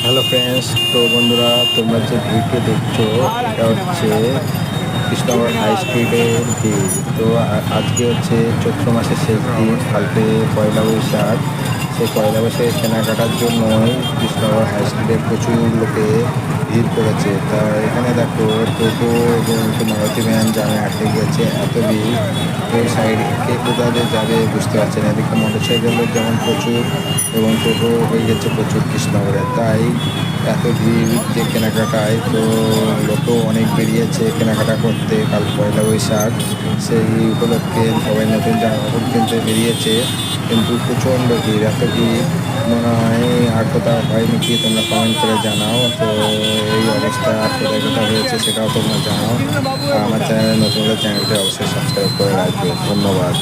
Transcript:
Hello friends, তো বন্ধুরা তোমরা যে ভিডিও দেখছো এটা হচ্ছে কৃষ্ণনগর হাই স্ট্রিটের ভিড়। তো আজকে হচ্ছে চৈত্র মাসের শেষ দিন, কালকে পয়লা বৈশাখ। সেই পয়লা বৈশাখে কেনাকাটার জন্যই কৃষ্ণনগর হাই স্ট্রিটে প্রচুর লোকে ভিড় করেছে। তা এখানে দেখো টোটো এবং মারুতি ভ্যান জামে আটকে গিয়েছে, এত ভিড়। কেউ সাইডে কে কোথা দিয়ে যাবে বুঝতে পারছে না। এদিকে মোটরসাইকেলের যেমন প্রচুর এবং টোটো হয়ে গেছে প্রচুর কৃষ্ণনগরে, তাই এত ভিড় যে কেনাকাটায়। তো লোকও অনেক বেরিয়েছে কেনাকাটা করতে, কাল পয়লা বৈশাখ সেই উপলক্ষে সবাই নতুন জামা কাপড় কিনতে বেরিয়েছে। কিন্তু প্রচণ্ড ভিড়, এত ভিড় মনে হয় আর কোথাও হয়নি কি, তোমরা কমেন্ট করে জানাও। তো এই অবস্থা আর কোথায় কোথায় হয়েছে সেটাও তোমরা জানাও। আর আমার চ্যানেলে নতুন হলে চ্যানেলটি অবশ্যই সাবস্ক্রাইব করে রাখবে। ধন্যবাদ।